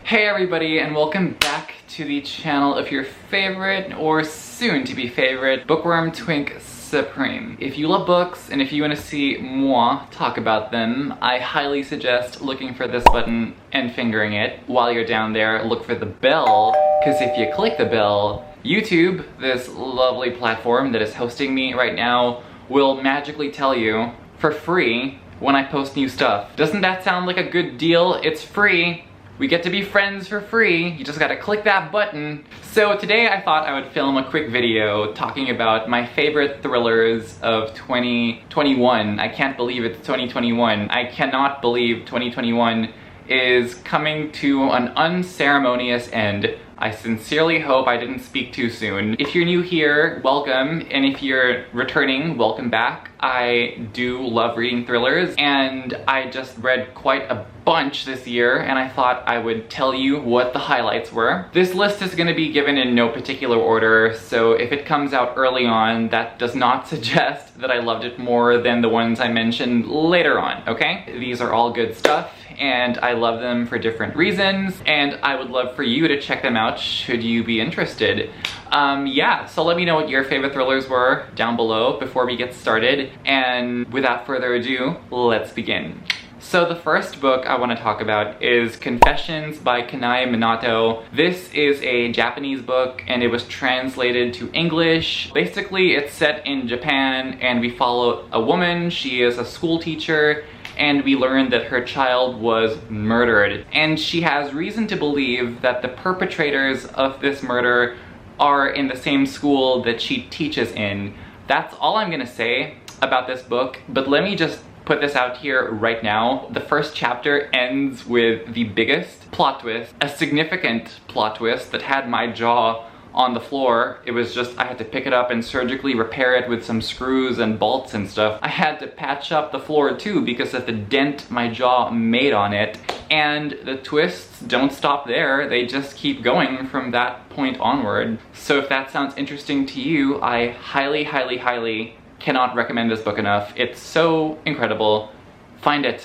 Hey everybody, and welcome back to the channel of your favorite, or soon-to-be favorite, Bookworm Twink Supreme. If you love books, and if you want to see moi talk about them, I highly suggest looking for this button and fingering it. While you're down there, look for the bell, because if you click the bell, YouTube, this lovely platform that is hosting me right now, will magically tell you, for free, when I post new stuff. Doesn't that sound like a good deal? It's free. We get to be friends for free. You just gotta click that button. So today I thought I would film a quick video talking about my favorite thrillers of 2021. I can't believe it's 2021. I cannot believe 2021 is coming to an unceremonious end. I sincerely hope I didn't speak too soon. If you're new here, welcome, and if you're returning, welcome back. I do love reading thrillers, and I just read quite a bunch this year, and I thought I would tell you what the highlights were. This list is going to be given in no particular order, so if it comes out early on, that does not suggest that I loved it more than the ones I mentioned later on, okay? These are all good stuff, and I love them for different reasons, and I would love for you to check them out should you be interested. Yeah, so let me know what your favorite thrillers were down below before we get started, and without further ado, let's begin. So the first book I want to talk about is Confessions by Kanai Minato. This is a Japanese book and it was translated to English. Basically, it's set in Japan and we follow a woman. She is a school teacher and we learn that her child was murdered. And she has reason to believe that the perpetrators of this murder are in the same school that she teaches in. That's all I'm gonna say about this book, but let me just put this out here right now. The first chapter ends with the biggest plot twist, a significant plot twist that had my jaw on the floor. It was just, I had to pick it up and surgically repair it with some screws and bolts and stuff. I had to patch up the floor too because of the dent my jaw made on it. And the twists don't stop there, they just keep going from that point onward. So if that sounds interesting to you, I highly cannot recommend this book enough. It's so incredible. Find it,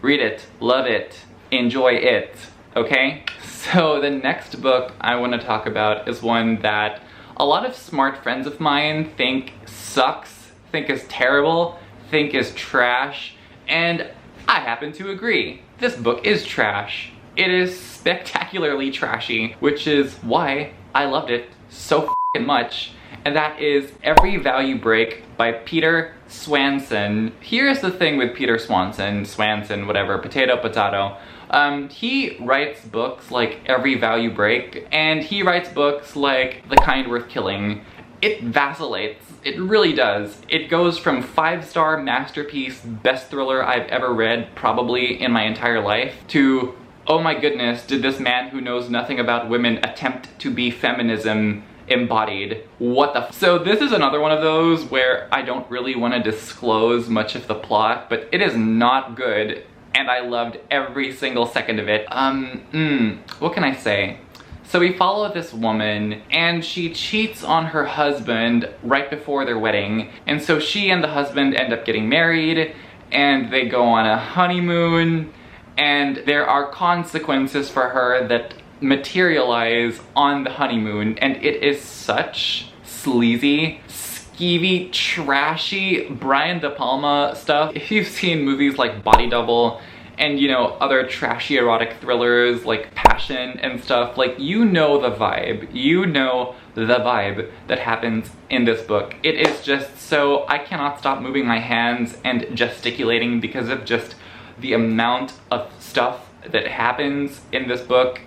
read it, love it, enjoy it, okay? So the next book I want to talk about is one that a lot of smart friends of mine think sucks, think is terrible, think is trash, and I happen to agree. This book is trash. It is spectacularly trashy, which is why I loved it so f***ing much, and that is Every Value Break by Peter Swanson. Here's the thing with Peter Swanson, whatever, potato. He writes books like Every Value Break, and he writes books like The Kind Worth Killing. It vacillates, it really does. It goes from 5-star masterpiece, best thriller I've ever read, probably in my entire life, to, oh my goodness, did this man who knows nothing about women attempt to be feminism embodied? What the f— So this is another one of those where I don't really want to disclose much of the plot, but it is not good, and I loved every single second of it. What can I say? So we follow this woman, and she cheats on her husband right before their wedding, and so she and the husband end up getting married, and they go on a honeymoon, and there are consequences for her that materialize on the honeymoon, and it is such sleazy, skeevy, trashy Brian De Palma stuff. If you've seen movies like Body Double and, you know, other trashy erotic thrillers like Passion and stuff, like, you know the vibe. You know the vibe that happens in this book. It is just so, I cannot stop moving my hands and gesticulating because of just the amount of stuff that happens in this book.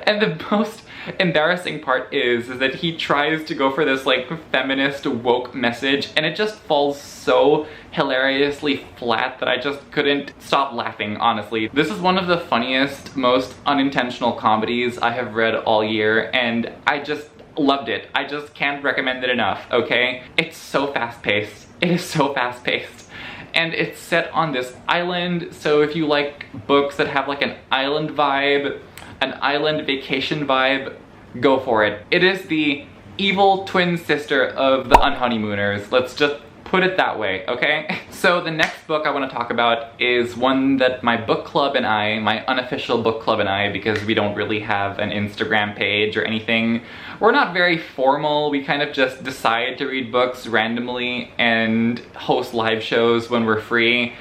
And the most embarrassing part is that he tries to go for this like feminist woke message, and it just falls so hilariously flat that I just couldn't stop laughing, honestly. This is one of the funniest, most unintentional comedies I have read all year, and I just loved it. I just can't recommend it enough, okay? It's so fast-paced. It is so fast-paced. And it's set on this island, so if you like books that have like an island vibe, an island vacation vibe, go for it. It is the evil twin sister of The Unhoneymooners. Let's just Put it that way, okay? So the next book I want to talk about is one that my book club and I, my unofficial book club and I, because we don't really have an Instagram page or anything, we're not very formal. We kind of just decide to read books randomly and host live shows when we're free.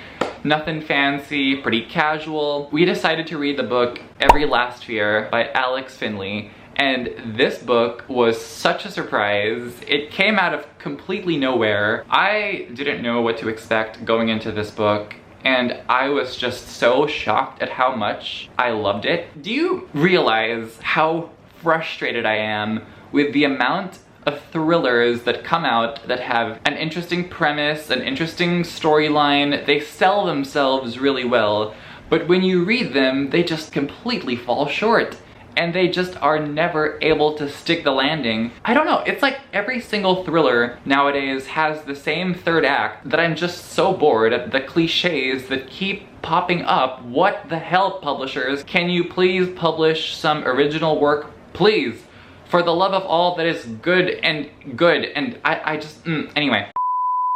Nothing fancy, pretty casual. We decided to read the book Every Last Fear by Alex Finley. And this book was such a surprise. It came out of completely nowhere. I didn't know what to expect going into this book, and I was just so shocked at how much I loved it. Do you realize how frustrated I am with the amount of thrillers that come out that have an interesting premise, an interesting storyline? They sell themselves really well, but when you read them, they just completely fall short. And they just are never able to stick the landing. I don't know, it's like every single thriller nowadays has the same third act that I'm just so bored at the cliches that keep popping up. What the hell, publishers? Can you please publish some original work, please? For the love of all that is good, and I just, anyway.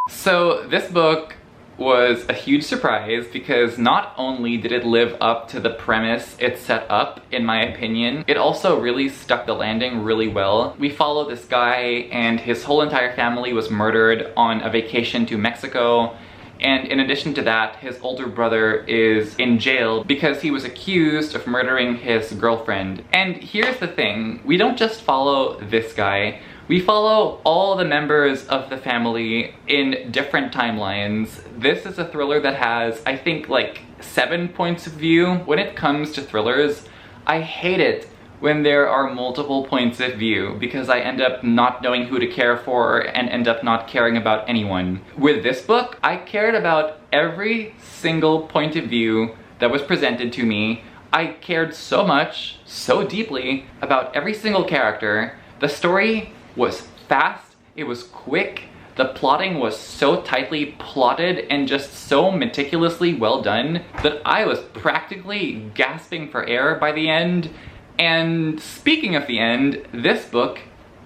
So this book was a huge surprise because not only did it live up to the premise it set up, in my opinion, it also really stuck the landing really well. We follow this guy and his whole entire family was murdered on a vacation to Mexico. And in addition to that, his older brother is in jail because he was accused of murdering his girlfriend. And here's the thing, we don't just follow this guy, we follow all the members of the family in different timelines. This is a thriller that has, I think, like 7 points of view. When it comes to thrillers, I hate it when there are multiple points of view because I end up not knowing who to care for and end up not caring about anyone. With this book, I cared about every single point of view that was presented to me. I cared so much, so deeply about every single character. The story was fast, it was quick, the plotting was so tightly plotted and just so meticulously well done that I was practically gasping for air by the end. And speaking of the end, this book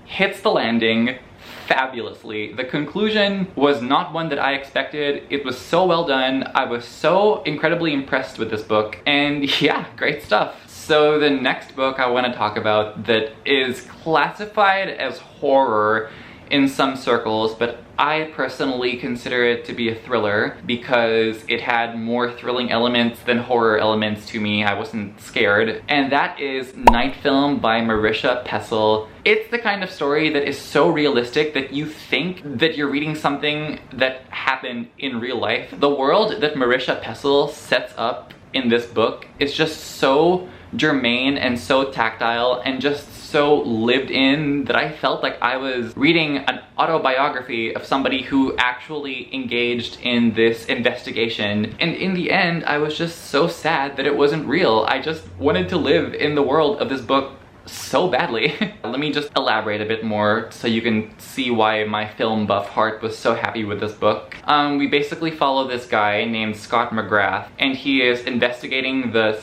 hits the landing fabulously. The conclusion was not one that I expected. It was so well done. I was so incredibly impressed with this book, and yeah, great stuff. So the next book I want to talk about that is classified as horror in some circles, but I personally consider it to be a thriller because it had more thrilling elements than horror elements to me. I wasn't scared. And that is Night Film by Marisha Pessl. It's the kind of story that is so realistic that you think that you're reading something that happened in real life. The world that Marisha Pessl sets up in this book is just so germane and so tactile and just so lived in that I felt like I was reading an autobiography of somebody who actually engaged in this investigation. And in the end, I was just so sad that it wasn't real. I just wanted to live in the world of this book so badly. Let me just elaborate a bit more so you can see why my film buff heart was so happy with this book. We basically follow this guy named Scott McGrath, and he is investigating the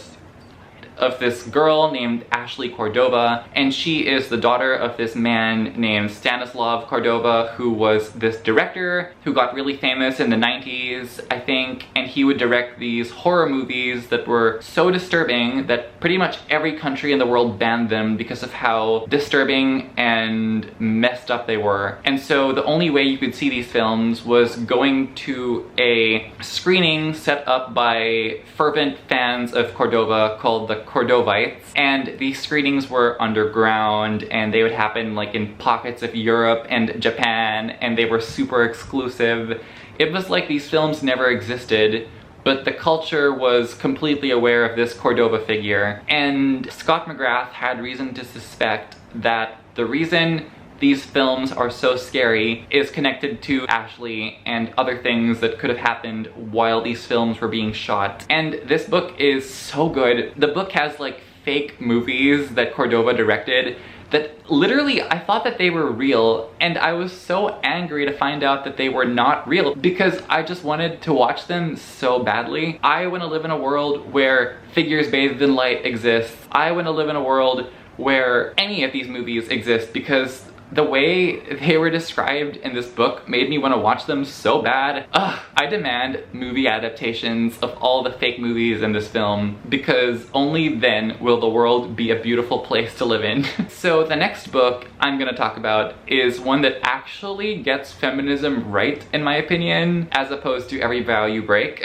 of this girl named Ashley Cordova, and she is the daughter of this man named Stanislav Cordova, who was this director who got really famous in the 90s, I think, and he would direct these horror movies that were so disturbing that pretty much every country in the world banned them because of how disturbing and messed up they were. And so the only way you could see these films was going to a screening set up by fervent fans of Cordova called the Cordovites, and these screenings were underground and they would happen like in pockets of Europe and Japan, and they were super exclusive. It was like these films never existed, but the culture was completely aware of this Cordova figure, and Scott McGrath had reason to suspect that the reason these films are so scary is connected to Ashley and other things that could have happened while these films were being shot. And this book is so good. The book has like fake movies that Cordova directed that literally I thought that they were real, and I was so angry to find out that they were not real because I just wanted to watch them so badly. I want to live in a world where figures bathed in light exists. I want to live in a world where any of these movies exist because The way they were described in this book made me want to watch them so bad. Ugh, I demand movie adaptations of all the fake movies in this film, because only then will the world be a beautiful place to live in. So the next book I'm gonna talk about is one that actually gets feminism right, in my opinion, as opposed to Every Vow You Break.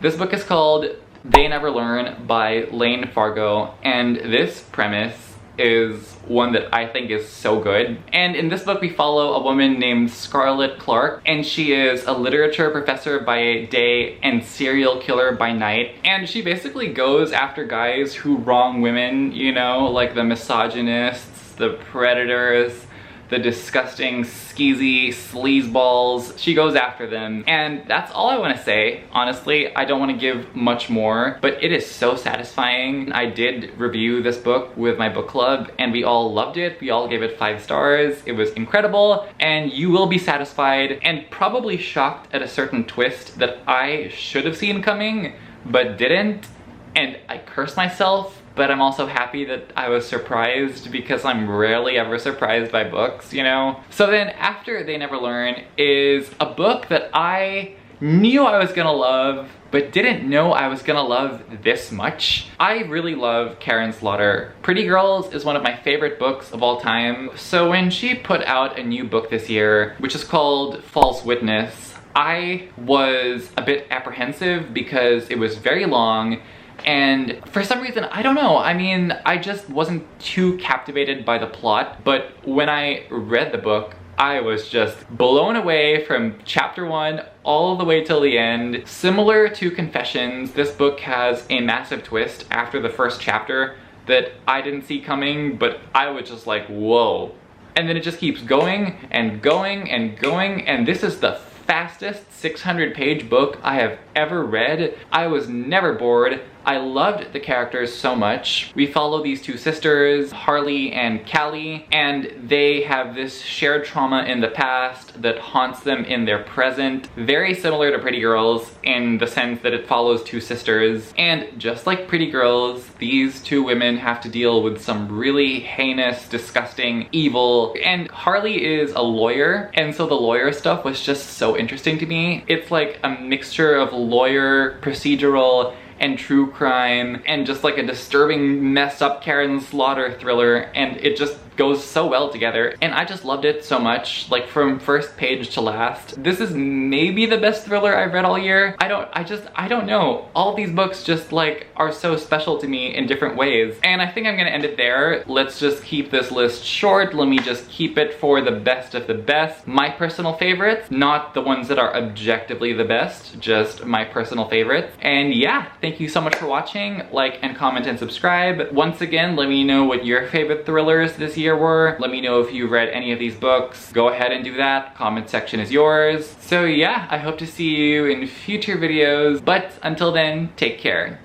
This book is called They Never Learn by Lane Fargo, and this premise is one that I think is so good. And in this book we follow a woman named Scarlett Clark, and she is a literature professor by day and serial killer by night. And she basically goes after guys who wrong women, you know, like the misogynists, the predators, the disgusting, skeezy sleazeballs. She goes after them. And that's all I want to say. Honestly, I don't want to give much more, but it is so satisfying. I did review this book with my book club, and we all loved it. We all gave it 5 stars. It was incredible, and you will be satisfied and probably shocked at a certain twist that I should have seen coming, but didn't. And I curse myself, but I'm also happy that I was surprised, because I'm rarely ever surprised by books, you know? So then after They Never Learn is a book that I knew I was gonna love, but didn't know I was gonna love this much. I really love Karin Slaughter. Pretty Girls is one of my favorite books of all time. So when she put out a new book this year, which is called False Witness, I was a bit apprehensive because it was very long. And for some reason, I don't know, I mean, I just wasn't too captivated by the plot, but when I read the book, I was just blown away from chapter 1 all the way till the end. Similar to Confessions, this book has a massive twist after the first chapter that I didn't see coming, but I was just like, whoa. And then it just keeps going and going and going, and this is the fastest 600-page book I have ever read. I was never bored. I loved the characters so much. We follow these 2 sisters, Harley and Callie, and they have this shared trauma in the past that haunts them in their present. Very similar to Pretty Girls in the sense that it follows 2 sisters. And just like Pretty Girls, these 2 women have to deal with some really heinous, disgusting evil. And Harley is a lawyer, and so the lawyer stuff was just so interesting to me. It's like a mixture of lawyer, procedural, and true crime, and just like a disturbing, messed up Karin Slaughter thriller, and it just goes so well together. And I just loved it so much, like from first page to last. This is maybe the best thriller I've read all year. I don't know. All these books just like are so special to me in different ways. And I think I'm gonna end it there. Let's just keep this list short. Let me just keep it for the best of the best. My personal favorites, not the ones that are objectively the best, just my personal favorites. And yeah, thank you so much for watching. Like and comment and subscribe. Once again, let me know what your favorite thrillers this year were. Let me know if you read any of these books. Go ahead and do that. Comment section is yours. So yeah, I hope to see you in future videos, but until then, take care.